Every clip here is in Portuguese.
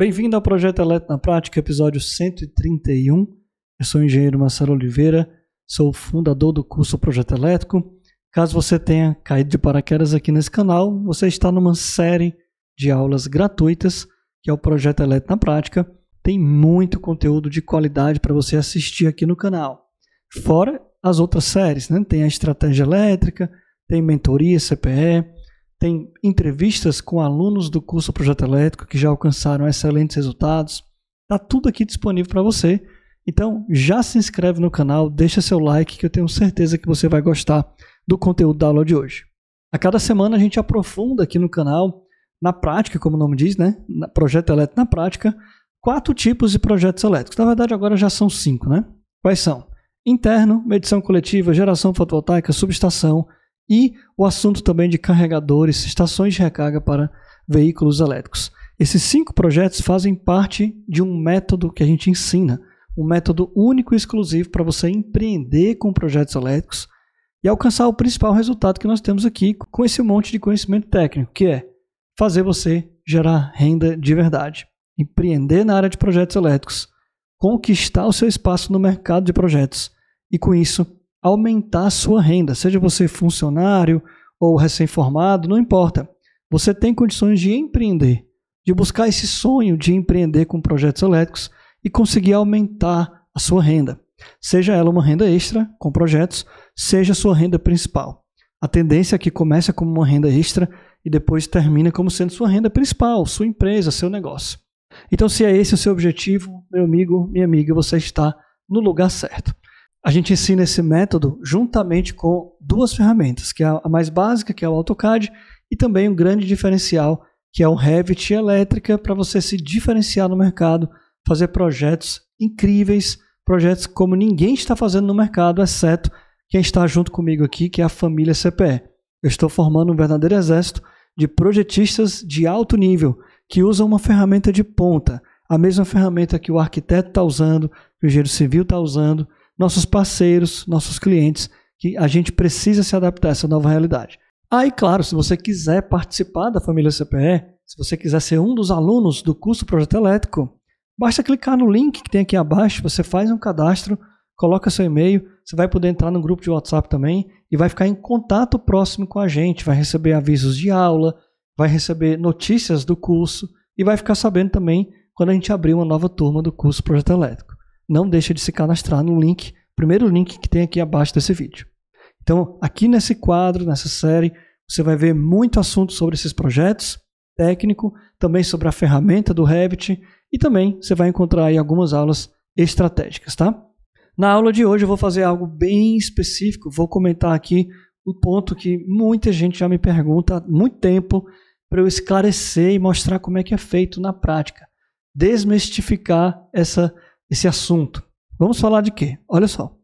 Bem-vindo ao Projeto Eletro na Prática, episódio 131. Eu sou o engenheiro Marcelo Oliveira, sou o fundador do curso Projeto Elétrico. Caso você tenha caído de paraquedas aqui nesse canal, você está numa série de aulas gratuitas, que é o Projeto Eletro na Prática. Tem muito conteúdo de qualidade para você assistir aqui no canal. Fora as outras séries, né? Tem a estratégia elétrica, tem mentoria CPE, tem entrevistas com alunos do curso Projeto Elétrico que já alcançaram excelentes resultados. Está tudo aqui disponível para você. Então, já se inscreve no canal, deixa seu like que eu tenho certeza que você vai gostar do conteúdo da aula de hoje. A cada semana a gente aprofunda aqui no canal, na prática, como o nome diz, né? Projeto Elétrico na Prática, 4 tipos de projetos elétricos. Na verdade, agora já são 5, né? Quais são? Interno, medição coletiva, geração fotovoltaica, subestação e o assunto também de carregadores, estações de recarga para veículos elétricos. Esses 5 projetos fazem parte de um método que a gente ensina, um método único e exclusivo para você empreender com projetos elétricos e alcançar o principal resultado que nós temos aqui com esse monte de conhecimento técnico, que é fazer você gerar renda de verdade, empreender na área de projetos elétricos, conquistar o seu espaço no mercado de projetos e, com isso, aumentar a sua renda, seja você funcionário ou recém-formado, não importa. Você tem condições de empreender, de buscar esse sonho de empreender com projetos elétricos e conseguir aumentar a sua renda. Seja ela uma renda extra com projetos, seja a sua renda principal. A tendência é que comece como uma renda extra e depois termine como sendo sua renda principal, sua empresa, seu negócio. Então, se é esse o seu objetivo, meu amigo, minha amiga, você está no lugar certo. A gente ensina esse método juntamente com 2 ferramentas, que é a mais básica, que é o AutoCAD, e também um grande diferencial, que é o Revit Elétrica, para você se diferenciar no mercado, fazer projetos incríveis, projetos como ninguém está fazendo no mercado, exceto quem está junto comigo aqui, que é a família CPE. Eu estou formando um verdadeiro exército de projetistas de alto nível, que usam uma ferramenta de ponta, a mesma ferramenta que o arquiteto está usando, que o engenheiro civil está usando, nossos parceiros, nossos clientes, que a gente precisa se adaptar a essa nova realidade. E claro, se você quiser participar da família CPE, se você quiser ser um dos alunos do curso Projeto Elétrico, basta clicar no link que tem aqui abaixo, você faz um cadastro, coloca seu e-mail, você vai poder entrar no grupo de WhatsApp também e vai ficar em contato próximo com a gente, vai receber avisos de aula, vai receber notícias do curso e vai ficar sabendo também quando a gente abrir uma nova turma do curso Projeto Elétrico. Não deixe de se cadastrar no link, primeiro link que tem aqui abaixo desse vídeo. Então, aqui nesse quadro, nessa série, você vai ver muito assunto sobre esses projetos, técnico, também sobre a ferramenta do Revit e também você vai encontrar aí algumas aulas estratégicas, tá? Na aula de hoje eu vou fazer algo bem específico, vou comentar aqui um ponto que muita gente já me pergunta há muito tempo para eu esclarecer e mostrar como é que é feito na prática, desmistificar esse assunto. Vamos falar de quê? Olha só.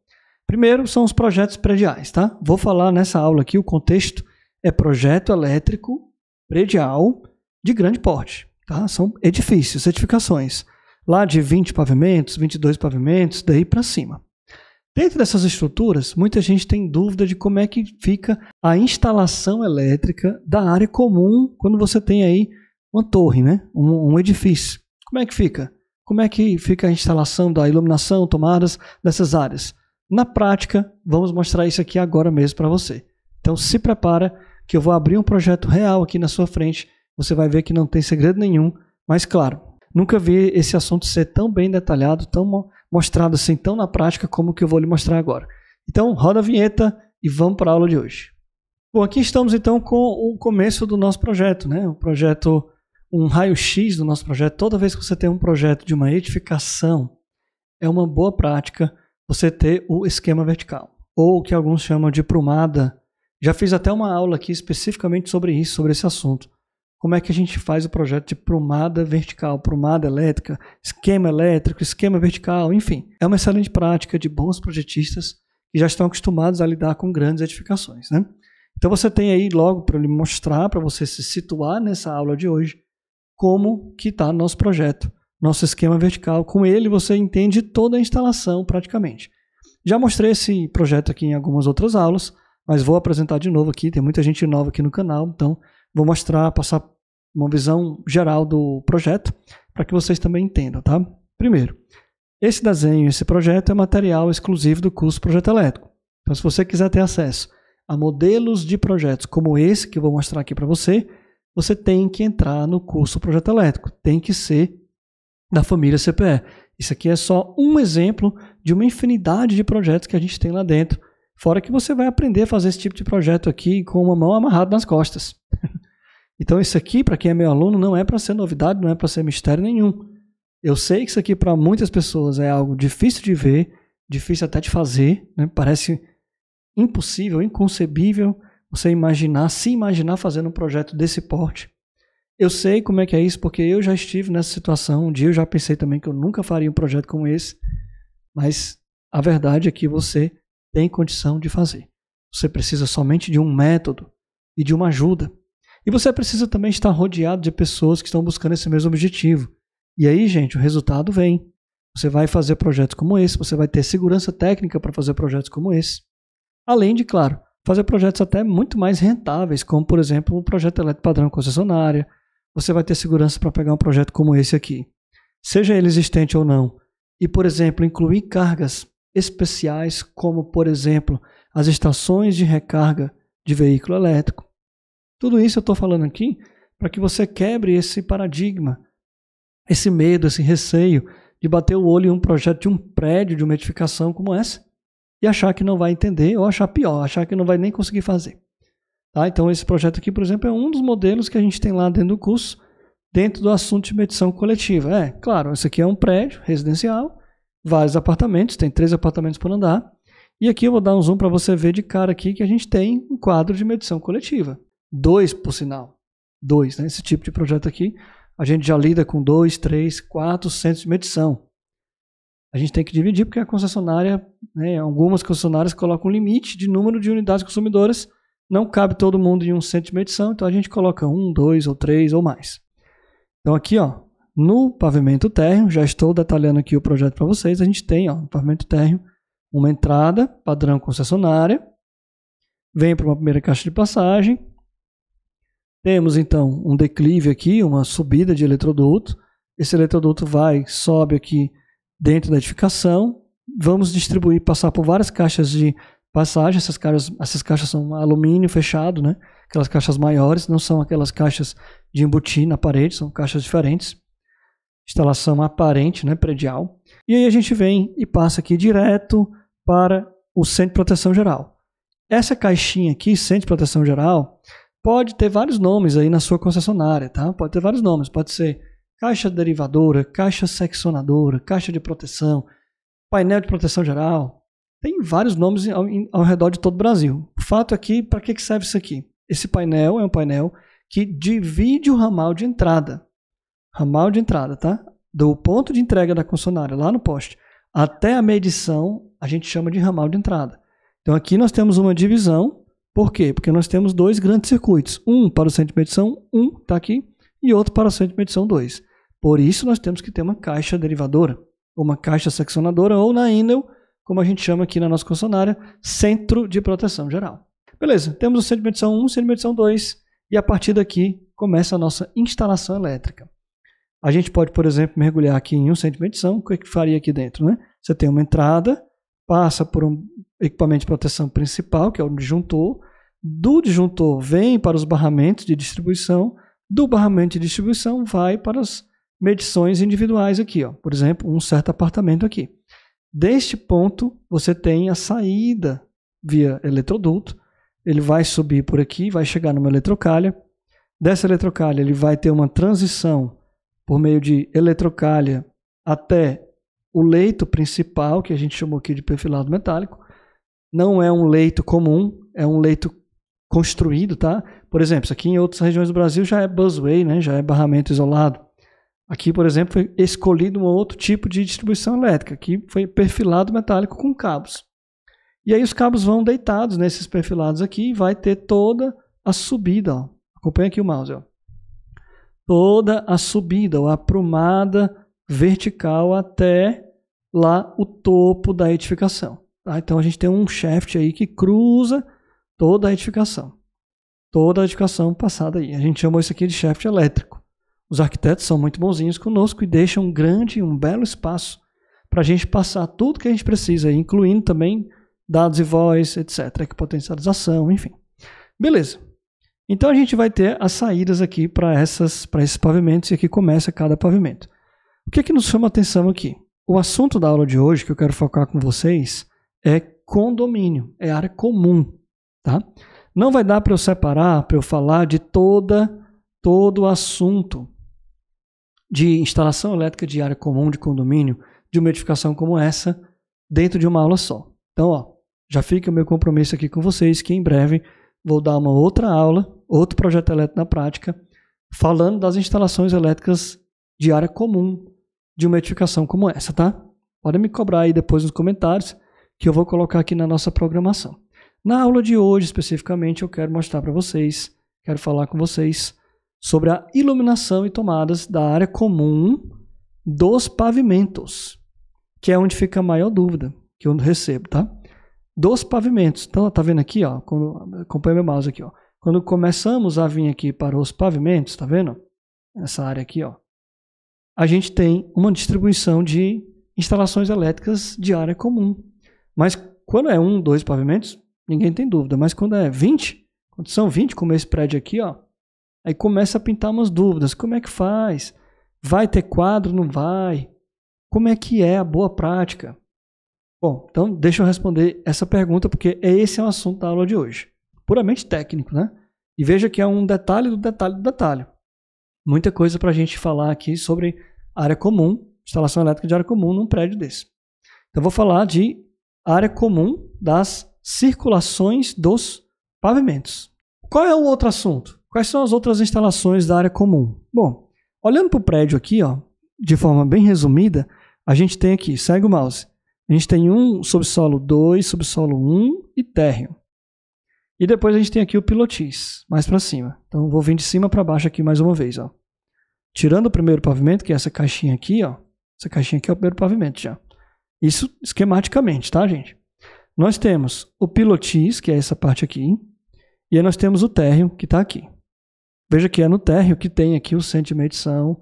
Primeiro são os projetos prediais, tá? Vou falar nessa aula aqui, o contexto é projeto elétrico predial de grande porte, tá? São edifícios, edificações, lá de 20 pavimentos, 22 pavimentos, daí para cima. Dentro dessas estruturas, muita gente tem dúvida de como é que fica a instalação elétrica da área comum quando você tem aí uma torre, né? Um edifício. Como é que fica? Como é que fica a instalação da iluminação, tomadas dessas áreas? Na prática, vamos mostrar isso aqui agora mesmo para você. Então se prepara que eu vou abrir um projeto real aqui na sua frente. Você vai ver que não tem segredo nenhum, mas claro, nunca vi esse assunto ser tão bem detalhado, tão mostrado assim, tão na prática como que eu vou lhe mostrar agora. Então roda a vinheta e vamos para a aula de hoje. Bom, aqui estamos então com o começo do nosso projeto, né? O projeto, um raio-x do nosso projeto. Toda vez que você tem um projeto de uma edificação, é uma boa prática você ter o esquema vertical, ou o que alguns chamam de prumada. Já fiz até uma aula aqui especificamente sobre isso, sobre esse assunto. Como é que a gente faz o projeto de prumada vertical, prumada elétrica, esquema elétrico, esquema vertical, enfim. É uma excelente prática de bons projetistas que já estão acostumados a lidar com grandes edificações, né? Então você tem aí logo para ele mostrar, para você se situar nessa aula de hoje, como que está nosso projeto, nosso esquema vertical. Com ele você entende toda a instalação praticamente. Já mostrei esse projeto aqui em algumas outras aulas, mas vou apresentar de novo aqui, tem muita gente nova aqui no canal, então vou mostrar, passar uma visão geral do projeto. para que vocês também entendam, tá? Primeiro, esse desenho, esse projeto é material exclusivo do curso Projeto Elétrico. Então, se você quiser ter acesso a modelos de projetos como esse que eu vou mostrar aqui para você, você tem que entrar no curso Projeto Elétrico, tem que ser da família CPE. Isso aqui é só um exemplo de uma infinidade de projetos que a gente tem lá dentro, fora que você vai aprender a fazer esse tipo de projeto aqui com uma mão amarrada nas costas. Então isso aqui, para quem é meu aluno, não é para ser novidade, não é para ser mistério nenhum. Eu sei que isso aqui para muitas pessoas é algo difícil de ver, difícil até de fazer, né? Parece impossível, inconcebível você se imaginar fazendo um projeto desse porte. Eu sei como é que é isso, porque eu já estive nessa situação. Um dia eu já pensei também que eu nunca faria um projeto como esse, mas a verdade é que você tem condição de fazer. Você precisa somente de um método e de uma ajuda. E você precisa também estar rodeado de pessoas que estão buscando esse mesmo objetivo. E aí, gente, o resultado vem. Você vai fazer projetos como esse, você vai ter segurança técnica para fazer projetos como esse. Além de, claro, fazer projetos até muito mais rentáveis, como, por exemplo, o projeto elétrico padrão concessionária. Você vai ter segurança para pegar um projeto como esse aqui, seja ele existente ou não. E, por exemplo, incluir cargas especiais, como, por exemplo, as estações de recarga de veículo elétrico. Tudo isso eu estou falando aqui para que você quebre esse paradigma, esse medo, esse receio de bater o olho em um projeto de um prédio, de uma edificação como essa, e achar que não vai entender, ou achar pior, achar que não vai nem conseguir fazer. Tá? Então esse projeto aqui, por exemplo, é um dos modelos que a gente tem lá dentro do curso, dentro do assunto de medição coletiva. Claro, esse aqui é um prédio residencial, vários apartamentos, tem 3 apartamentos por andar, e aqui eu vou dar um zoom para você ver de cara aqui que a gente tem um quadro de medição coletiva. 2, por sinal. 2, né? Esse tipo de projeto aqui, a gente já lida com 2, 3, 4 centros de medição. A gente tem que dividir porque a concessionária, né, algumas concessionárias colocam um limite de número de unidades consumidoras, não cabe todo mundo em um centro de medição, então a gente coloca 1, 2 ou 3 ou mais. Então aqui, ó, no pavimento térreo, já estou detalhando aqui o projeto para vocês, a gente tem, ó, no pavimento térreo, uma entrada padrão concessionária, vem para uma primeira caixa de passagem, temos então um declive aqui, uma subida de eletroduto, esse eletroduto sobe aqui dentro da edificação, vamos distribuir, passar por várias caixas de passagem, essas caixas são alumínio fechado, né? Aquelas caixas maiores, não são aquelas caixas de embutir na parede, são caixas diferentes, instalação aparente, né, predial, e aí a gente vem e passa aqui direto para o Centro de Proteção Geral. Essa caixinha aqui, Centro de Proteção Geral, pode ter vários nomes aí na sua concessionária, tá? Pode ter vários nomes, pode ser caixa derivadora, caixa seccionadora, caixa de proteção, painel de proteção geral. Tem vários nomes ao redor de todo o Brasil. O fato aqui, para que serve isso aqui? Esse painel é um painel que divide o ramal de entrada. Ramal de entrada, tá? Do ponto de entrega da concessionária, lá no poste, até a medição, a gente chama de ramal de entrada. Então aqui nós temos uma divisão. Por quê? Porque nós temos 2 grandes circuitos. Um para o centro de medição 1, está aqui, e outro para o centro de medição 2. Por isso nós temos que ter uma caixa derivadora, ou uma caixa seccionadora, ou na Enel, como a gente chama aqui na nossa concessionária, Centro de Proteção Geral. Beleza, temos o centro de medição 1, centro de medição 2, e a partir daqui começa a nossa instalação elétrica. A gente pode, por exemplo, mergulhar aqui em um centro de medição, o que faria aqui dentro, né? Você tem uma entrada, passa por um equipamento de proteção principal, que é o disjuntor. Do disjuntor vem para os barramentos de distribuição. Do barramento de distribuição vai para as medições individuais aqui, ó. Por exemplo, um certo apartamento aqui. Deste ponto, você tem a saída via eletroduto. Ele vai subir por aqui, vai chegar numa eletrocalha. Dessa eletrocalha, ele vai ter uma transição por meio de eletrocalha até o leito principal, que a gente chamou aqui de perfilado metálico. Não é um leito comum, é um leito construído, tá? Por exemplo, isso aqui em outras regiões do Brasil já é busway, né? Já é barramento isolado. Aqui, por exemplo, foi escolhido um outro tipo de distribuição elétrica. Aqui foi perfilado metálico com cabos. E aí os cabos vão deitados nesses perfilados aqui e vai ter toda a subida, ó. Acompanha aqui o mouse, ó. Toda a subida, ou a aprumada vertical até lá o topo da edificação. Tá? Então a gente tem um shaft aí que cruza toda a edificação. Toda a edificação passada aí. A gente chamou isso aqui de shaft elétrico. Os arquitetos são muito bonzinhos conosco e deixam um belo espaço para a gente passar tudo que a gente precisa, incluindo também dados e voz, etc., potencialização, enfim. Beleza. Então a gente vai ter as saídas aqui para esses pavimentos, e aqui começa cada pavimento. O que nos chama a atenção aqui? O assunto da aula de hoje que eu quero focar com vocês é condomínio, é área comum, tá? Não vai dar para eu separar, para eu falar de todo o assunto de instalação elétrica de área comum, de condomínio, de uma edificação como essa, dentro de uma aula só. Então, já fica o meu compromisso aqui com vocês, que em breve vou dar uma outra aula, outro projeto elétrico na prática, falando das instalações elétricas de área comum de uma edificação como essa, tá? Podem me cobrar aí depois nos comentários, que eu vou colocar aqui na nossa programação. Na aula de hoje, especificamente, eu quero mostrar para vocês, quero falar com vocês sobre a iluminação e tomadas da área comum dos pavimentos, que é onde fica a maior dúvida que eu recebo, tá? Dos pavimentos. Então, tá vendo aqui, ó, acompanha meu mouse aqui, ó. Quando começamos a vir aqui para os pavimentos, tá vendo? Essa área aqui, ó. A gente tem uma distribuição de instalações elétricas de área comum. Mas quando é 1, 2 pavimentos, ninguém tem dúvida. Mas quando é 20, quando são 20, como esse prédio aqui, ó, aí começa a pintar umas dúvidas. Como é que faz? Vai ter quadro? Não vai? Como é que é a boa prática? Bom, então deixa eu responder essa pergunta, porque esse é o assunto da aula de hoje. Puramente técnico, né? E veja que é um detalhe do detalhe do detalhe. Muita coisa para a gente falar aqui sobre área comum, instalação elétrica de área comum num prédio desse. Então, eu vou falar de área comum das circulações dos pavimentos. Qual é o outro assunto? Quais são as outras instalações da área comum? Bom, olhando para o prédio aqui, ó, de forma bem resumida, a gente tem aqui, segue o mouse, a gente tem um subsolo 2, subsolo 1 e térreo. E depois a gente tem aqui o pilotis, mais para cima. Então, eu vou vir de cima para baixo aqui mais uma vez, ó. Tirando o primeiro pavimento, que é essa caixinha aqui, ó. Essa caixinha aqui é o primeiro pavimento já. Isso esquematicamente, tá, gente? Nós temos o pilotis, que é essa parte aqui. E aí nós temos o térreo, que está aqui. Veja que é no térreo que tem aqui o centro de medição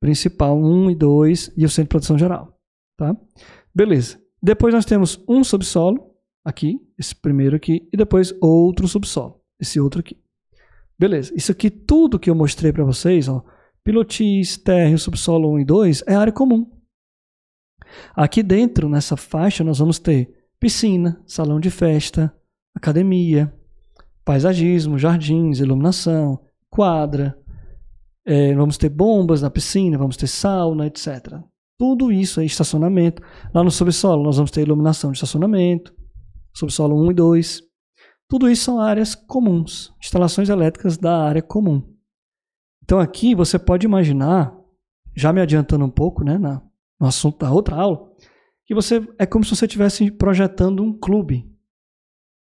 principal 1 e 2 e o centro de produção geral, tá? Beleza. Depois nós temos um subsolo, aqui, esse primeiro aqui, e depois outro subsolo, esse outro aqui. Beleza. Isso aqui, tudo que eu mostrei para vocês, ó, pilotis, térreo, subsolo 1 e 2, é área comum. Aqui dentro, nessa faixa, nós vamos ter piscina, salão de festa, academia, paisagismo, jardins, iluminação, quadra, vamos ter bombas na piscina, vamos ter sauna, etc. Tudo isso é estacionamento. Lá no subsolo, nós vamos ter iluminação de estacionamento, subsolo 1 e 2. Tudo isso são áreas comuns, instalações elétricas da área comum. Então aqui você pode imaginar, já me adiantando um pouco, né, no assunto da outra aula, que é como se você estivesse projetando um clube.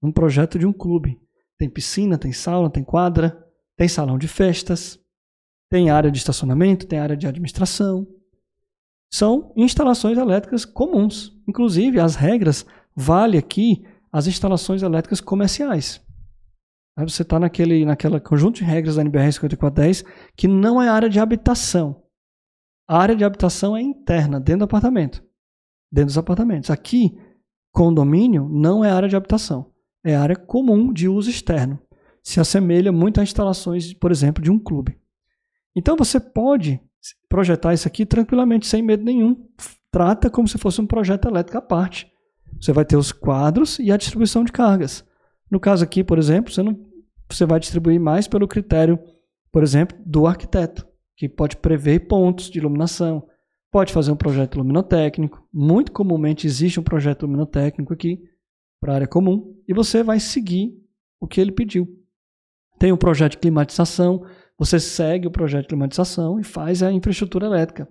Um projeto de um clube. Tem piscina, tem sauna, tem quadra, tem salão de festas, tem área de estacionamento, tem área de administração. São instalações elétricas comuns. Inclusive, as regras valem aqui as instalações elétricas comerciais. Aí você está naquela conjunto de regras da NBR 5410 que não é área de habitação. A área de habitação é interna, dentro do apartamento. Dentro dos apartamentos. Aqui, condomínio não é área de habitação. É área comum de uso externo. Se assemelha muito a instalações, por exemplo, de um clube. Então você pode projetar isso aqui tranquilamente, sem medo nenhum. Trata como se fosse um projeto elétrico à parte. Você vai ter os quadros e a distribuição de cargas. No caso aqui, por exemplo, você vai distribuir mais pelo critério, por exemplo, do arquiteto, que pode prever pontos de iluminação, pode fazer um projeto luminotécnico. Muito comumente existe um projeto luminotécnico aqui para a área comum e você vai seguir o que ele pediu. Tem um projeto de climatização, você segue o projeto de climatização e faz a infraestrutura elétrica.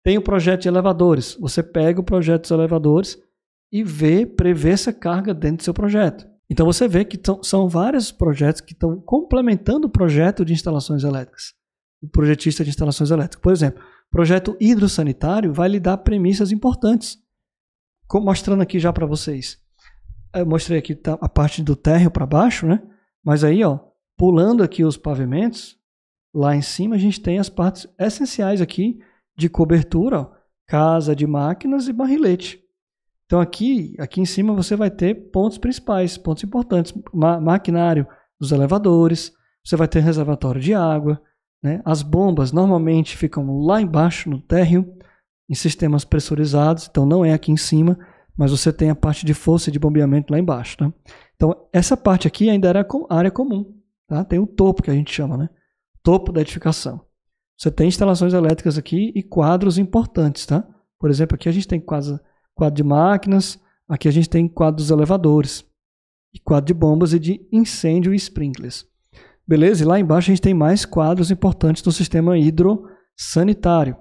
Tem o projeto de elevadores, você pega o projeto dos elevadores e prevê essa carga dentro do seu projeto. Então você vê que são vários projetos que estão complementando o projeto de instalações elétricas. O projetista de instalações elétricas. Por exemplo, o projeto hidrossanitário vai lhe dar premissas importantes. Mostrando aqui já para vocês. Eu mostrei aqui a parte do térreo para baixo, né? Mas aí, ó, pulando aqui os pavimentos, Lá em cima a gente tem as partes essenciais aqui de cobertura, ó, casa de máquinas e barrilete. Então aqui em cima você vai ter pontos principais, pontos importantes, maquinário dos elevadores, você vai ter reservatório de água, né? As bombas normalmente ficam lá embaixo no térreo, em sistemas pressurizados, então não é aqui em cima, mas você tem a parte de força e de bombeamento lá embaixo. Tá? Então essa parte aqui ainda era área comum, tá? Tem o topo que a gente chama, né? Topo da edificação. Você tem instalações elétricas aqui e quadros importantes. Tá? Por exemplo, aqui a gente tem quadro de máquinas, aqui a gente tem quadro dos elevadores, e quadro de bombas e de incêndio e sprinklers. Beleza? E lá embaixo a gente tem mais quadros importantes do sistema hidrossanitário.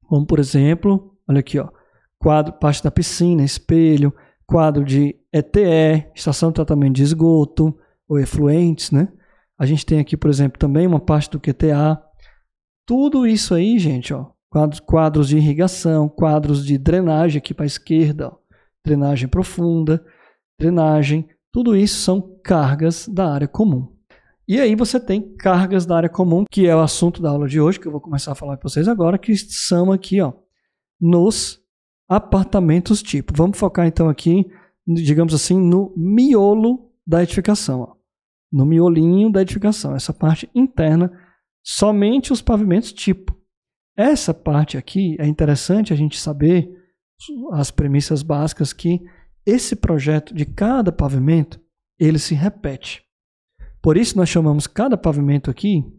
Como, por exemplo, olha aqui, ó, quadro, parte da piscina, espelho, quadro de ETE, estação de tratamento de esgoto ou efluentes, né? A gente tem aqui, por exemplo, também uma parte do QTA. Tudo isso aí, gente, ó, quadros de irrigação, quadros de drenagem aqui para a esquerda, ó, drenagem profunda, drenagem, tudo isso são cargas da área comum. E aí você tem cargas da área comum, que é o assunto da aula de hoje, que eu vou começar a falar para vocês agora, que são aqui, ó, nos apartamentos tipo. Vamos focar então aqui, digamos assim, no miolo da edificação, ó, no miolinho da edificação, essa parte interna, somente os pavimentos tipo. Essa parte aqui é interessante a gente saber as premissas básicas que esse projeto de cada pavimento, ele se repete. Por isso nós chamamos cada pavimento aqui, vou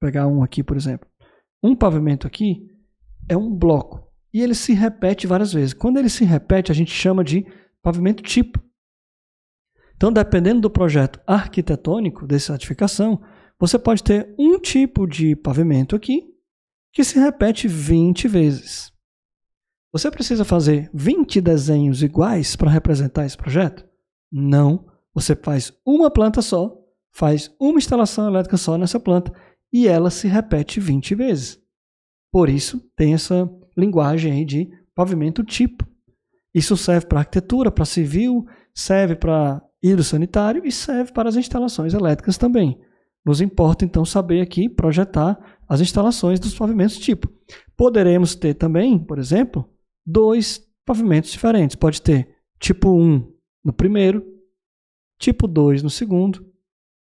pegar um aqui, por exemplo, um pavimento aqui é um bloco e ele se repete várias vezes. Quando ele se repete, a gente chama de pavimento tipo. Então, dependendo do projeto arquitetônico dessa edificação, você pode ter um tipo de pavimento aqui que se repete 20 vezes. Você precisa fazer 20 desenhos iguais para representar esse projeto? Não. Você faz uma planta só, faz uma instalação elétrica só nessa planta e ela se repete 20 vezes. Por isso, tem essa linguagem aí de pavimento tipo. Isso serve para arquitetura, para civil, serve para hidrossanitário e serve para as instalações elétricas também. Nos importa, então, saber aqui, projetar as instalações dos pavimentos tipo. Poderemos ter também, por exemplo, 2 pavimentos diferentes. Pode ter tipo 1 no primeiro, tipo 2 no segundo,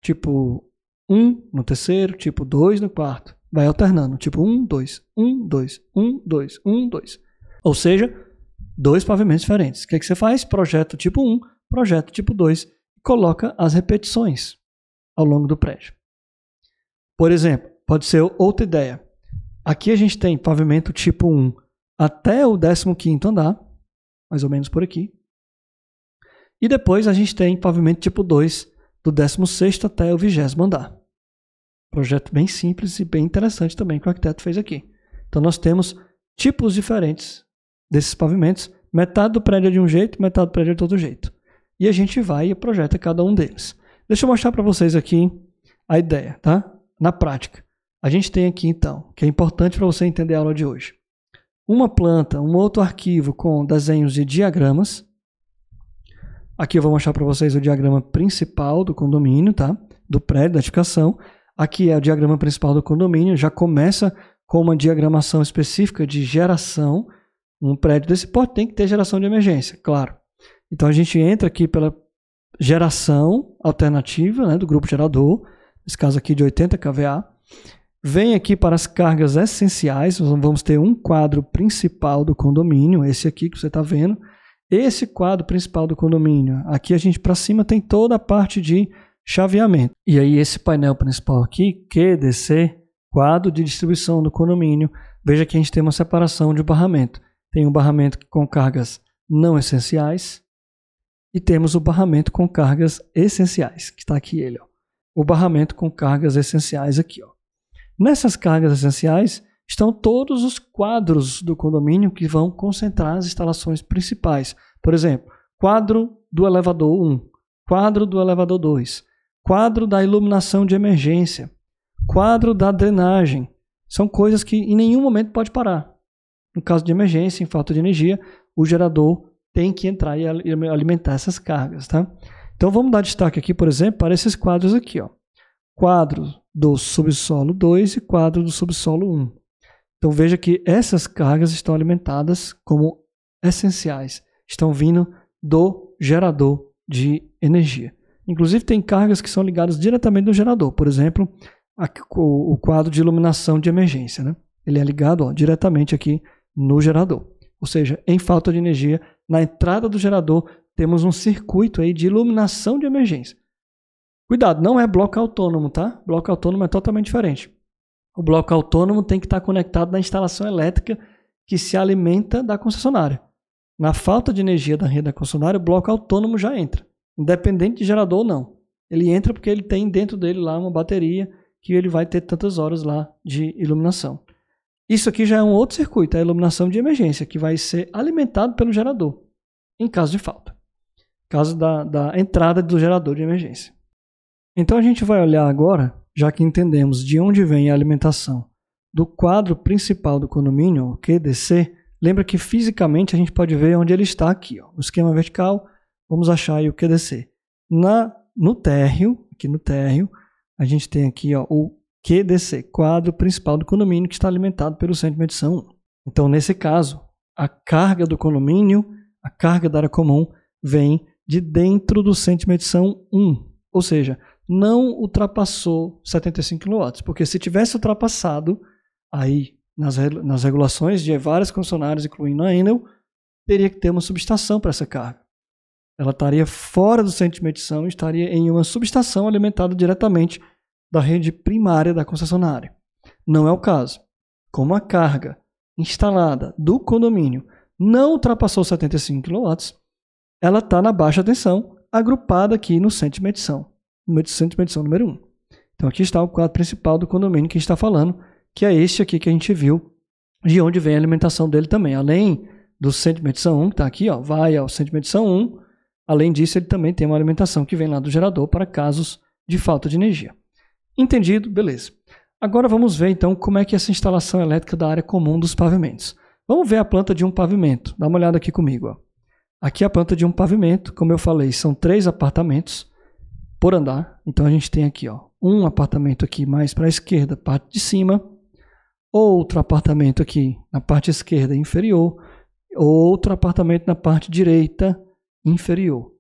tipo 1 no terceiro, tipo 2 no quarto. Vai alternando, tipo 1, 2, 1, 2, 1, 2, 1, 2. Ou seja, 2 pavimentos diferentes. O que é que você faz? Projeto tipo 1, projeto tipo 2, e coloca as repetições ao longo do prédio. Por exemplo, pode ser outra ideia. Aqui a gente tem pavimento tipo 1 até o 15º andar, mais ou menos por aqui. E depois a gente tem pavimento tipo 2 do 16º até o 20º andar. Projeto bem simples e bem interessante também que o arquiteto fez aqui. Então nós temos tipos diferentes desses pavimentos. Metade do prédio é de um jeito, metade do prédio é de outro jeito. E a gente vai e projeta cada um deles. Deixa eu mostrar para vocês aqui a ideia, tá? Na prática. A gente tem aqui então, que é importante para você entender a aula de hoje. Uma planta, um outro arquivo com desenhos de diagramas. Aqui eu vou mostrar para vocês o diagrama principal do condomínio, tá? Do prédio, da edificação. Aqui é o diagrama principal do condomínio, já começa com uma diagramação específica de geração. Um prédio desse porte tem que ter geração de emergência, claro. Então a gente entra aqui pela geração alternativa, né, do grupo gerador, nesse caso aqui de 80 kVA. Vem aqui para as cargas essenciais, nós vamos ter um quadro principal do condomínio, esse aqui que você está vendo. Esse quadro principal do condomínio, aqui a gente para cima tem toda a parte de chaveamento. E aí esse painel principal aqui, QDC, quadro de distribuição do condomínio. Veja que a gente tem uma separação de barramento. Tem um barramento com cargas não essenciais e temos o barramento com cargas essenciais, que está aqui ele, ó. O barramento com cargas essenciais aqui, ó. Nessas cargas essenciais estão todos os quadros do condomínio que vão concentrar as instalações principais. Por exemplo, quadro do elevador 1, quadro do elevador 2, quadro da iluminação de emergência, quadro da drenagem. São coisas que em nenhum momento pode parar. No caso de emergência, em falta de energia, o gerador tem que entrar e alimentar essas cargas, tá? Então vamos dar destaque aqui, por exemplo, para esses quadros aqui, ó. quadro do subsolo 2 e quadro do subsolo 1. Então veja que essas cargas estão alimentadas como essenciais, estão vindo do gerador de energia. Inclusive tem cargas que são ligadas diretamente no gerador, por exemplo, o quadro de iluminação de emergência, né? Ele é ligado diretamente aqui no gerador. Ou seja, em falta de energia, na entrada do gerador, temos um circuito aí de iluminação de emergência. Cuidado, não é bloco autônomo, tá? Bloco autônomo é totalmente diferente. O bloco autônomo tem que estar conectado na instalação elétrica que se alimenta da concessionária. Na falta de energia da rede da concessionária, o bloco autônomo já entra, independente de gerador ou não. Ele entra porque ele tem dentro dele lá uma bateria que ele vai ter tantas horas lá de iluminação. Isso aqui já é um outro circuito, a iluminação de emergência, que vai ser alimentado pelo gerador, em caso de falta. Caso da entrada do gerador de emergência. Então a gente vai olhar agora, já que entendemos de onde vem a alimentação do quadro principal do condomínio, o QDC, lembra que fisicamente a gente pode ver onde ele está aqui, ó, no esquema vertical, vamos achar aí o QDC. No térreo, aqui no térreo, a gente tem aqui ó, o QDC, quadro principal do condomínio, que está alimentado pelo centro de medição 1. Então, nesse caso, a carga do condomínio, a carga da área comum, vem de dentro do centro de medição 1. Ou seja, não ultrapassou 75 kW, porque se tivesse ultrapassado, aí nas regulações de várias concessionárias, incluindo a Enel, teria que ter uma subestação para essa carga. Ela estaria fora do centro de medição e estaria em uma subestação alimentada diretamente da rede primária da concessionária. Não é o caso. Como a carga instalada do condomínio não ultrapassou 75 kW, ela está na baixa tensão, agrupada aqui no centro de medição. No centro de medição número 1. Então aqui está o quadro principal do condomínio que a gente está falando, que é este aqui que a gente viu, de onde vem a alimentação dele também. Além do centro de medição 1, que está aqui, ó, vai ao centro de medição 1, além disso ele também tem uma alimentação que vem lá do gerador para casos de falta de energia. Entendido? Beleza. Agora vamos ver então como é que é essa instalação elétrica da área comum dos pavimentos. Vamos ver a planta de um pavimento. Dá uma olhada aqui comigo. Ó. Aqui a planta de um pavimento, como eu falei, são 3 apartamentos por andar. Então a gente tem aqui ó, um apartamento aqui mais para a esquerda, parte de cima, outro apartamento aqui na parte esquerda inferior, outro apartamento na parte direita inferior.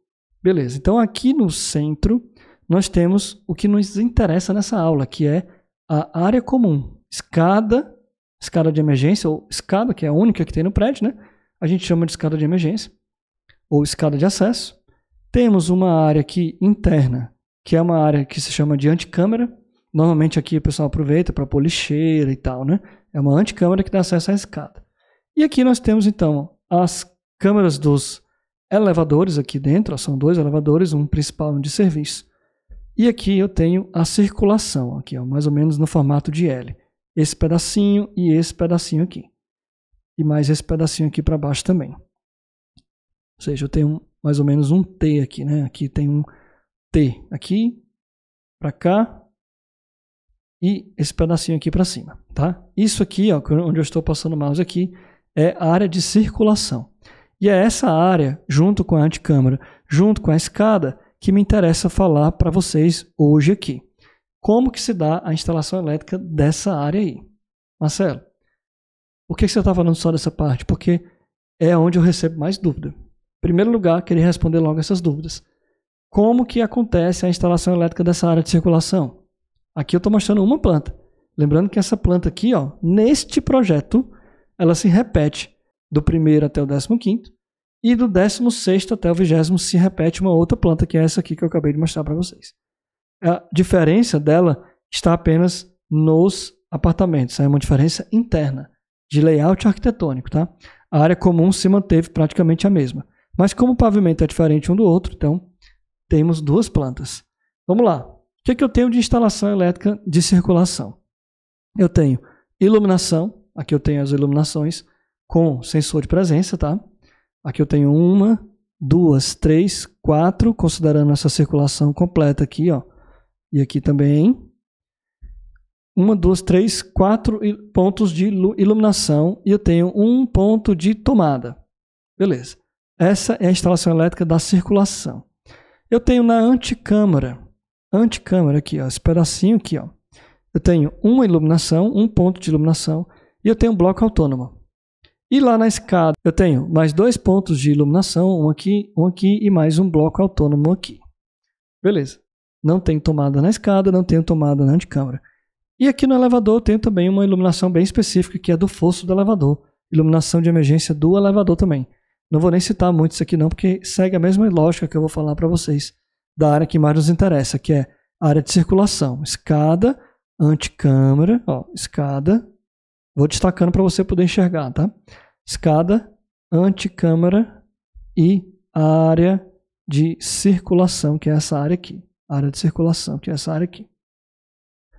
Beleza, então aqui no centro nós temos o que nos interessa nessa aula, que é a área comum, escada de emergência, ou escada, que é a única que tem no prédio, né? A gente chama de escada de emergência, ou escada de acesso. Temos uma área aqui interna, que é uma área que se chama de anticâmara. Normalmente aqui o pessoal aproveita para pôr lixeira e tal, né? É uma anticâmara que dá acesso à escada. E aqui nós temos então as câmaras dos elevadores aqui dentro, ó, são 2 elevadores, um principal e um de serviço. E aqui eu tenho a circulação, aqui, ó, mais ou menos no formato de L. Esse pedacinho e esse pedacinho aqui. E mais esse pedacinho aqui para baixo também. Ou seja, eu tenho mais ou menos um T aqui, né? Aqui tem um T aqui, para cá, e esse pedacinho aqui para cima, tá? Isso aqui, ó, onde eu estou passando o mouse aqui, é a área de circulação. E é essa área, junto com a anticâmara, junto com a escada, que me interessa falar para vocês hoje aqui. Como que se dá a instalação elétrica dessa área aí? Marcelo, por que você está falando só dessa parte? Porque é onde eu recebo mais dúvida. Em primeiro lugar, queria responder logo essas dúvidas. Como que acontece a instalação elétrica dessa área de circulação? Aqui eu estou mostrando uma planta. Lembrando que essa planta aqui, ó, neste projeto, ela se repete do 1º até o 15º e do 16º até o 20º se repete uma outra planta, que é essa aqui que eu acabei de mostrar para vocês. A diferença dela está apenas nos apartamentos. É uma diferença interna, de layout arquitetônico, tá? A área comum se manteve praticamente a mesma. Mas como o pavimento é diferente um do outro, então temos 2 plantas. Vamos lá. O que é que eu tenho de instalação elétrica de circulação? Eu tenho iluminação. Aqui eu tenho as iluminações com sensor de presença, tá? Aqui eu tenho 1, 2, 3, 4, considerando essa circulação completa aqui, ó. E aqui também 1, 2, 3, 4 pontos de iluminação e eu tenho 1 ponto de tomada. Beleza. Essa é a instalação elétrica da circulação. Eu tenho na anticâmara. anticâmara aqui, ó, esse pedacinho aqui, ó. Eu tenho uma iluminação, um ponto de iluminação, e eu tenho um bloco autônomo. E lá na escada eu tenho mais 2 pontos de iluminação, um aqui e mais um bloco autônomo aqui. Beleza. Não tenho tomada na escada, não tenho tomada na anticâmara. E aqui no elevador eu tenho também uma iluminação bem específica, que é do fosso do elevador. Iluminação de emergência do elevador também. Não vou nem citar muito isso aqui não, porque segue a mesma lógica que eu vou falar para vocês, da área que mais nos interessa, que é a área de circulação. Escada, anticâmara, ó, escada. Vou destacando para você poder enxergar, tá? Escada, anticâmara e área de circulação, que é essa área aqui. Área de circulação, que é essa área aqui.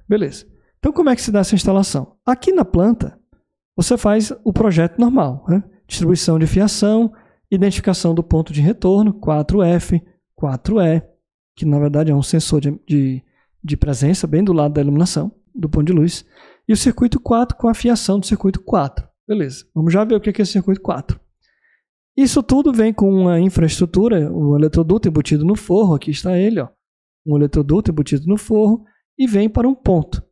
Beleza. Então, como é que se dá essa instalação? Aqui na planta, você faz o projeto normal, né? Distribuição de fiação, identificação do ponto de retorno, 4F, 4E, que na verdade é um sensor de presença bem do lado da iluminação, do ponto de luz, e o circuito 4 com a fiação do circuito 4. Beleza, vamos já ver o que é esse circuito 4. Isso tudo vem com uma infraestrutura, o eletroduto embutido no forro, aqui está ele, ó, um eletroduto embutido no forro, e vem para um ponto.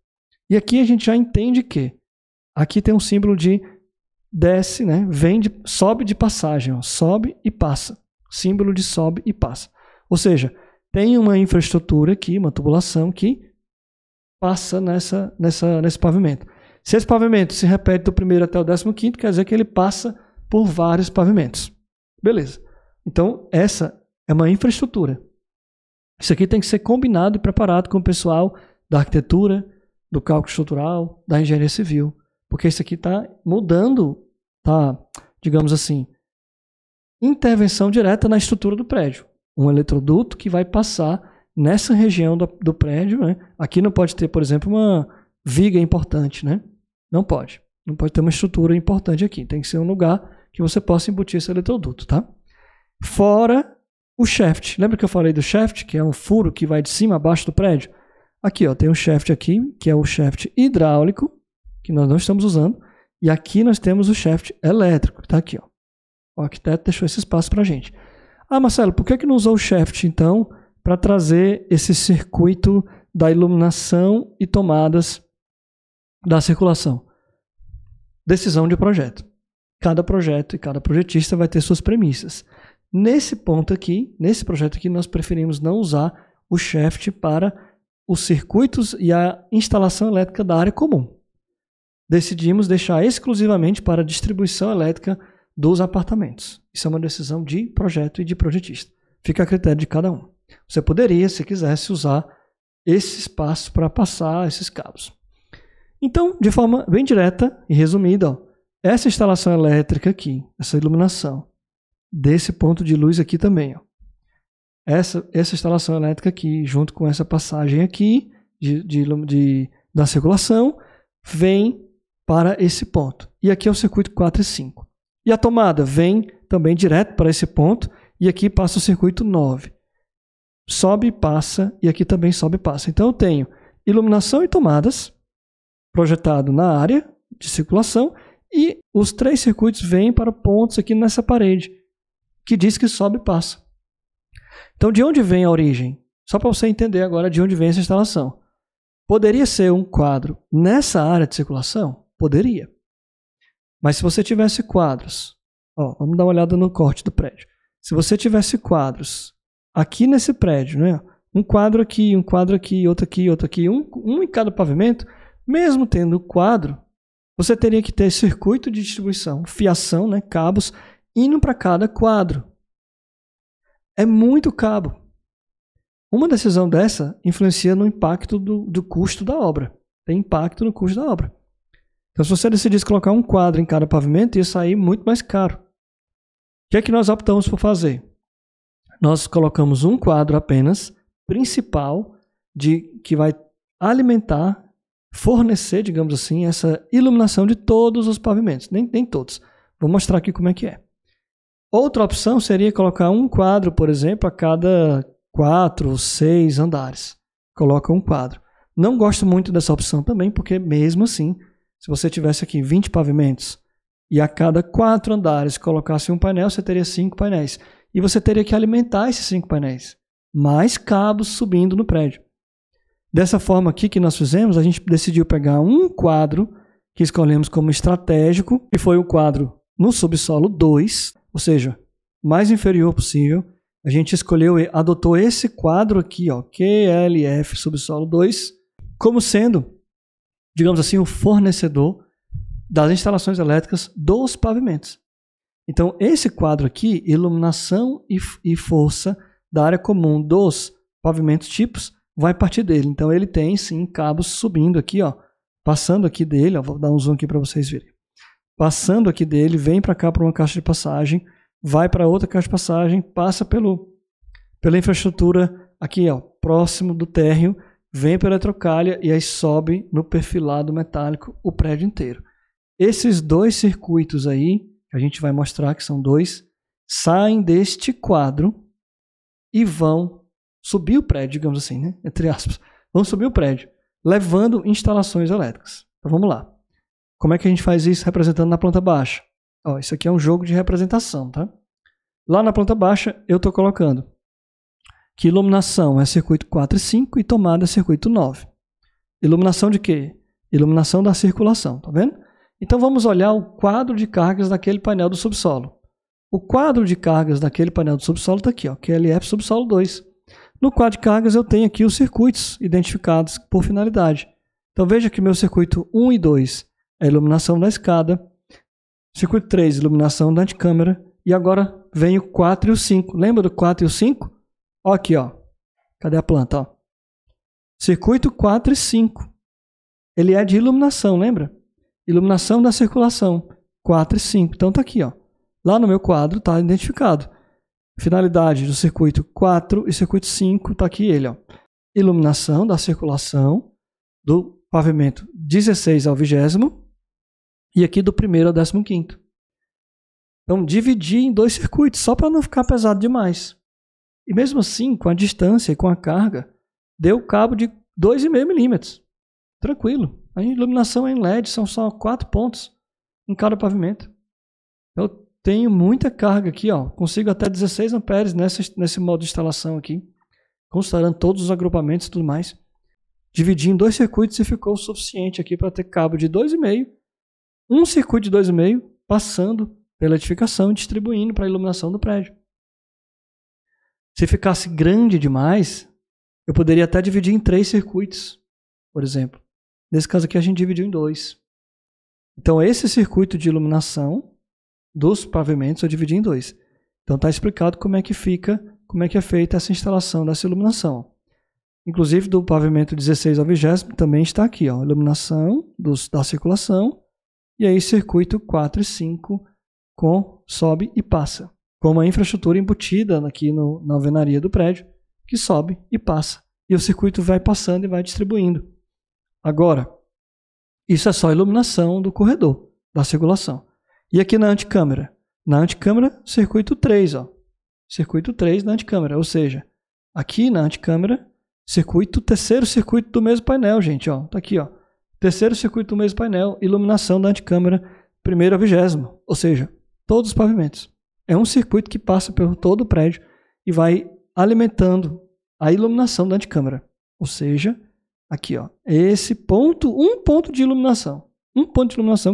E aqui a gente já entende que aqui tem um símbolo de desce, né? Sobe de passagem, ó, sobe e passa. Símbolo de sobe e passa. Ou seja, tem uma infraestrutura aqui, uma tubulação que passa nesse pavimento. Se esse pavimento se repete do primeiro até o 15º, quer dizer que ele passa por vários pavimentos. Beleza. Então, essa é uma infraestrutura. Isso aqui tem que ser combinado e preparado com o pessoal da arquitetura, do cálculo estrutural, da engenharia civil. Porque isso aqui está mudando, tá, digamos assim, intervenção direta na estrutura do prédio. Um eletroduto que vai passar nessa região do prédio, né? Aqui não pode ter, por exemplo, uma viga importante, né? Não pode. Não pode ter uma estrutura importante aqui. Tem que ser um lugar que você possa embutir esse eletroduto, tá? Fora o shaft. Lembra que eu falei do shaft, que é um furo que vai de cima a baixo do prédio? Aqui, ó, tem um shaft aqui, que é o shaft hidráulico, que nós não estamos usando. E aqui nós temos o shaft elétrico, que está aqui, ó. O arquiteto deixou esse espaço para a gente. Ah, Marcelo, por que não usou o shaft, então, para trazer esse circuito da iluminação e tomadas da circulação? Decisão de projeto. Cada projeto e cada projetista vai ter suas premissas. Nesse ponto aqui, nesse projeto aqui, nós preferimos não usar o shaft para os circuitos e a instalação elétrica da área comum. Decidimos deixar exclusivamente para a distribuição elétrica dos apartamentos. Isso é uma decisão de projeto e de projetista. Fica a critério de cada um. Você poderia, se quisesse, usar esse espaço para passar esses cabos. Então, de forma bem direta e resumida, ó, essa instalação elétrica aqui, essa iluminação, desse ponto de luz aqui também, ó, essa instalação elétrica aqui, junto com essa passagem aqui da circulação, vem para esse ponto. E aqui é o circuito 4 e 5. E a tomada vem também direto para esse ponto, e aqui passa o circuito 9. Sobe e passa, e aqui também sobe e passa. Então eu tenho iluminação e tomadas projetado na área de circulação, e os 3 circuitos vêm para pontos aqui nessa parede, que diz que sobe e passa. Então, de onde vem a origem? Só para você entender agora de onde vem essa instalação. Poderia ser um quadro nessa área de circulação? Poderia. Mas se você tivesse quadros, ó, vamos dar uma olhada no corte do prédio. Se você tivesse quadros aqui nesse prédio, né? Um quadro aqui, outro aqui, outro aqui, um em cada pavimento, mesmo tendo quadro, você teria que ter circuito de distribuição, fiação, né? Cabos, indo para cada quadro. É muito cabo. Uma decisão dessa influencia no impacto do custo da obra. Tem impacto no custo da obra. Então, se você decidisse colocar um quadro em cada pavimento, ia sair muito mais caro. O que é que nós optamos por fazer? Nós colocamos um quadro apenas, principal, que vai alimentar, fornecer, digamos assim, essa iluminação de todos os pavimentos. Nem todos. Vou mostrar aqui como é que é. Outra opção seria colocar um quadro, por exemplo, a cada 4 ou 6 andares. Coloca um quadro. Não gosto muito dessa opção também, porque mesmo assim, se você tivesse aqui 20 pavimentos e a cada 4 andares colocasse um painel, você teria 5 painéis. E você teria que alimentar esses 5 painéis. Mais cabos subindo no prédio. Dessa forma aqui que nós fizemos, a gente decidiu pegar um quadro que escolhemos como estratégico, que foi o quadro no subsolo 2, ou seja, mais inferior possível. A gente adotou esse quadro aqui, ó, QLF subsolo 2, como sendo, digamos assim, o fornecedor das instalações elétricas dos pavimentos. Então, esse quadro aqui, iluminação e força da área comum dos pavimentos tipos, vai partir dele. Então, ele tem, sim, cabos subindo aqui, ó, passando aqui dele, ó, vou dar um zoom aqui para vocês verem. Passando aqui dele, vem para cá para uma caixa de passagem, vai para outra caixa de passagem, passa pela infraestrutura aqui, ó, próximo do térreo, vem pela eletrocalha e aí sobe no perfilado metálico o prédio inteiro. Esses dois circuitos aí, que a gente vai mostrar que são dois, saem deste quadro e vão subir o prédio, digamos assim, né? Entre aspas. Vão subir o prédio, levando instalações elétricas. Então vamos lá. Como é que a gente faz isso representando na planta baixa? Ó, isso aqui é um jogo de representação, tá? Lá na planta baixa eu estou colocando que iluminação é circuito 4 e 5 e tomada é circuito 9. Iluminação de quê? Iluminação da circulação, tá vendo? Então vamos olhar o quadro de cargas daquele painel do subsolo. O quadro de cargas daquele painel do subsolo está aqui, ó, QLF subsolo 2. No quadro de cargas eu tenho aqui os circuitos identificados por finalidade. Então veja que meu circuito 1 e 2 é a iluminação da escada, circuito 3, iluminação da antecâmara, e agora vem o 4 e o 5. Lembra do 4 e o 5? Ó aqui, ó. Cadê a planta? Ó. Circuito 4 e 5. Ele é de iluminação, lembra? Iluminação da circulação, 4 e 5. Então está aqui, ó. Lá no meu quadro está identificado. Finalidade do circuito 4 e circuito 5, está aqui ele, ó. Iluminação da circulação do pavimento 16 ao 20º e aqui do 1º ao 15º. Então, dividi em dois circuitos, só para não ficar pesado demais. E mesmo assim, com a distância e com a carga, deu cabo de 2,5 milímetros. Tranquilo. A iluminação é em LED, são só 4 pontos em cada pavimento. Eu tenho muita carga aqui, ó. Consigo até 16 amperes nesse modo de instalação aqui, considerando todos os agrupamentos e tudo mais. Dividi em dois circuitos e ficou o suficiente aqui para ter cabo de 2,5, um circuito de 2,5 passando pela edificação e distribuindo para a iluminação do prédio. Se ficasse grande demais, eu poderia até dividir em 3 circuitos, por exemplo. Nesse caso aqui a gente dividiu em 2. Então esse circuito de iluminação dos pavimentos eu dividi em 2. Então está explicado como é que é feita essa instalação dessa iluminação. Inclusive do pavimento 16 ao 20º também está aqui, ó, iluminação da circulação e aí circuito 4 e 5 com sobe e passa. Com uma infraestrutura embutida aqui na alvenaria do prédio que sobe e passa. E o circuito vai passando e vai distribuindo. Agora, isso é só iluminação do corredor, da circulação. E aqui na antecâmara? Na antecâmara, circuito 3, ó. Circuito 3 na antecâmara, ou seja, aqui na antecâmara, terceiro circuito do mesmo painel, gente, ó. Tá aqui, ó. Terceiro circuito do mesmo painel, iluminação da antecâmara, 1º ao 20º, ou seja, todos os pavimentos. É um circuito que passa por todo o prédio e vai alimentando a iluminação da antecâmara. Ou seja, aqui, ó, esse ponto, um ponto de iluminação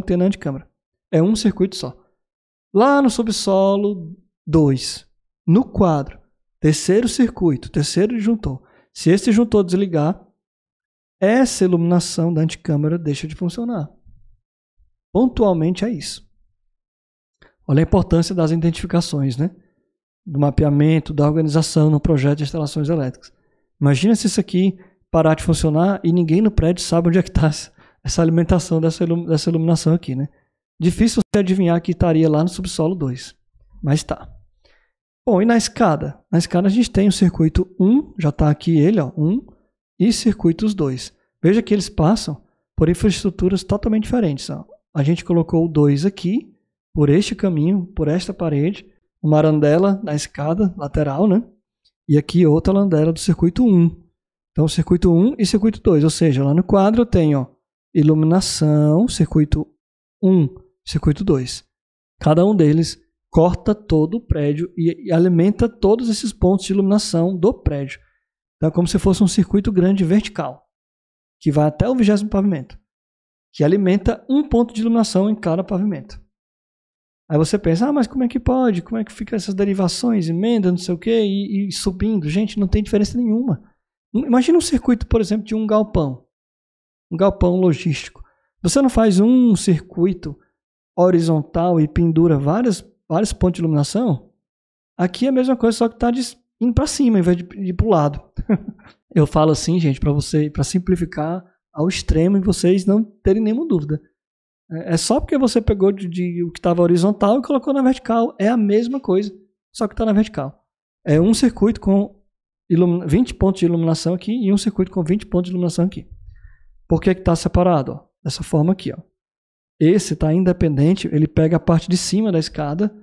que tem na antecâmara. É um circuito só. Lá no subsolo 2, no quadro, terceiro circuito, terceiro disjuntor. Se esse disjuntor desligar, essa iluminação da antecâmara deixa de funcionar. Pontualmente é isso. Olha a importância das identificações, né? Do mapeamento, da organização no projeto de instalações elétricas. Imagina se isso aqui parar de funcionar e ninguém no prédio sabe onde é que está essa alimentação dessa iluminação aqui, né? Difícil você adivinhar que estaria lá no subsolo 2, mas está. Bom, e na escada? Na escada a gente tem o circuito 1, já está aqui ele, ó, 1, e circuitos 2. Veja que eles passam por infraestruturas totalmente diferentes. Ó. A gente colocou o 2 aqui, por este caminho, por esta parede, uma arandela na escada lateral, né? E aqui outra arandela do circuito 1. Então, circuito 1 e circuito 2, ou seja, lá no quadro eu tenho ó, iluminação, circuito 1, circuito 2. Cada um deles corta todo o prédio e alimenta todos esses pontos de iluminação do prédio. Então, é como se fosse um circuito grande vertical. que vai até o 20º pavimento, que alimenta um ponto de iluminação em cada pavimento. Aí você pensa, mas como é que pode? Como é que fica essas derivações, emenda, não sei o quê, e subindo? Gente, não tem diferença nenhuma. Imagina um circuito, por exemplo, de um galpão logístico. Você não faz um circuito horizontal e pendura vários pontos de iluminação? Aqui é a mesma coisa, só que está indo para cima em vez de ir para o lado. Eu falo assim, gente, para simplificar ao extremo e vocês não terem nenhuma dúvida. É só porque você pegou de o que estava horizontal e colocou na vertical. É a mesma coisa, só que está na vertical. É um circuito com 20 pontos de iluminação aqui e um circuito com 20 pontos de iluminação aqui. Por que está separado? Ó? Dessa forma aqui. Ó. Esse está independente, ele pega a parte de cima da escada,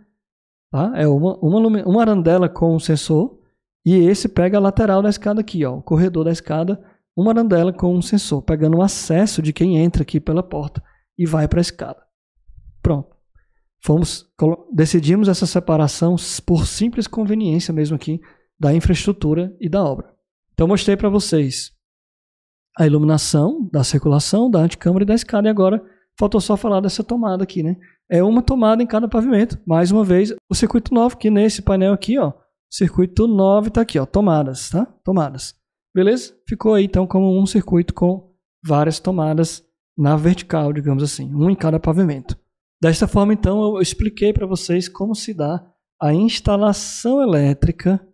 tá? É uma arandela com um sensor, e esse pega a lateral da escada aqui, ó, o corredor da escada, uma arandela com um sensor, pegando o acesso de quem entra aqui pela porta e vai para a escada. Pronto. Decidimos essa separação por simples conveniência mesmo aqui da infraestrutura e da obra. Então mostrei para vocês a iluminação da circulação, da antecâmara e da escada, e agora faltou só falar dessa tomada aqui, né? É uma tomada em cada pavimento. Mais uma vez, o circuito 9, que nesse painel aqui, ó, circuito 9 tá aqui, ó, tomadas, tá? Tomadas. Beleza? Ficou aí então como um circuito com várias tomadas na vertical, digamos assim, um em cada pavimento. Desta forma, então, eu expliquei para vocês como se dá a instalação elétrica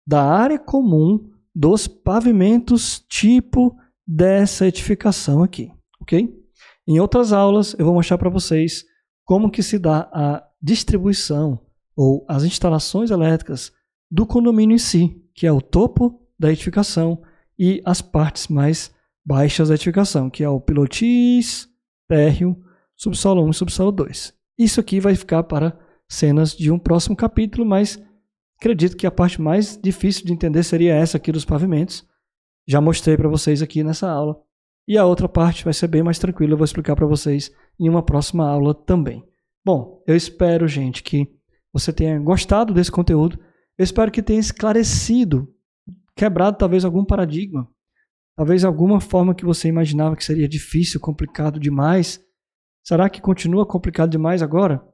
da área comum dos pavimentos tipo dessa edificação aqui, ok? Em outras aulas, eu vou mostrar para vocês como que se dá a distribuição ou as instalações elétricas do condomínio em si, que é o topo da edificação e as partes mais baixas da edificação, que é o pilotis, térreo, subsolo 1 e subsolo 2. Isso aqui vai ficar para cenas de um próximo capítulo, mas acredito que a parte mais difícil de entender seria essa aqui dos pavimentos. Já mostrei para vocês aqui nessa aula. E a outra parte vai ser bem mais tranquila, eu vou explicar para vocês em uma próxima aula também. Bom, eu espero, gente, que você tenha gostado desse conteúdo. Eu espero que tenha esclarecido, quebrado talvez algum paradigma, talvez alguma forma que você imaginava que seria difícil, complicado demais. Será que continua complicado demais agora?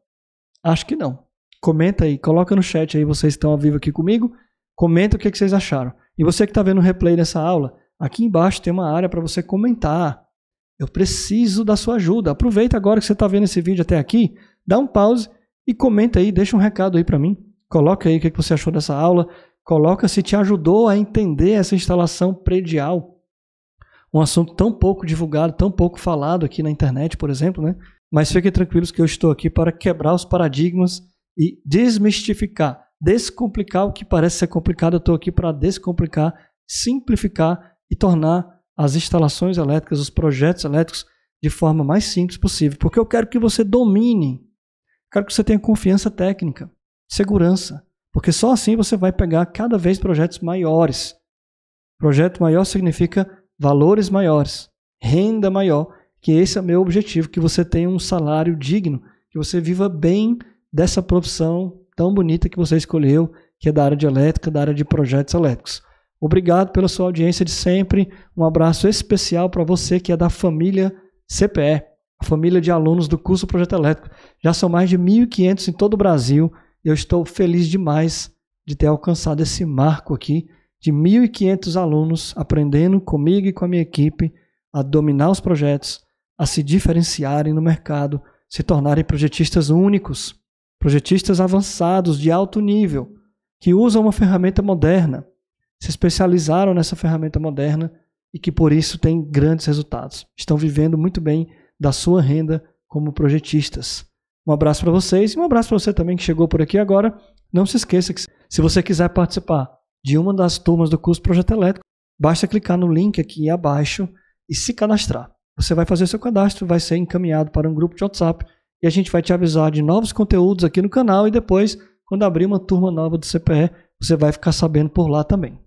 Acho que não. Comenta aí, coloca no chat aí, vocês estão ao vivo aqui comigo, comenta o que vocês acharam. E você que está vendo o replay dessa aula, aqui embaixo tem uma área para você comentar. Eu preciso da sua ajuda. Aproveita agora que você está vendo esse vídeo até aqui, dá um pause e comenta aí, deixa um recado aí para mim. Coloca aí o que você achou dessa aula, coloca se te ajudou a entender essa instalação predial. Um assunto tão pouco divulgado, tão pouco falado aqui na internet, por exemplo, né? Mas fiquem tranquilos que eu estou aqui para quebrar os paradigmas e desmistificar, descomplicar o que parece ser complicado. Eu estou aqui para descomplicar, simplificar e tornar as instalações elétricas, os projetos elétricos de forma mais simples possível. Porque eu quero que você domine, quero que você tenha confiança técnica, segurança. Porque só assim você vai pegar cada vez projetos maiores. Projeto maior significa valores maiores, renda maior, que esse é o meu objetivo, que você tenha um salário digno, que você viva bem dessa profissão tão bonita que você escolheu, que é da área de elétrica, da área de projetos elétricos. Obrigado pela sua audiência de sempre, um abraço especial para você que é da família CPE, a família de alunos do curso Projeto Elétrico. Já são mais de 1.500 em todo o Brasil, e eu estou feliz demais de ter alcançado esse marco aqui, de 1.500 alunos aprendendo comigo e com a minha equipe a dominar os projetos, a se diferenciarem no mercado, se tornarem projetistas únicos, projetistas avançados de alto nível, que usam uma ferramenta moderna, se especializaram nessa ferramenta moderna e que por isso têm grandes resultados. Estão vivendo muito bem da sua renda como projetistas. Um abraço para vocês e um abraço para você também que chegou por aqui agora. Não se esqueça que se você quiser participar de uma das turmas do curso Projeto Elétrico, basta clicar no link aqui abaixo e se cadastrar. Você vai fazer seu cadastro, vai ser encaminhado para um grupo de WhatsApp e a gente vai te avisar de novos conteúdos aqui no canal e depois, quando abrir uma turma nova do CPE, você vai ficar sabendo por lá também.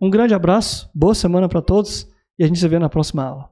Um grande abraço, boa semana para todos e a gente se vê na próxima aula.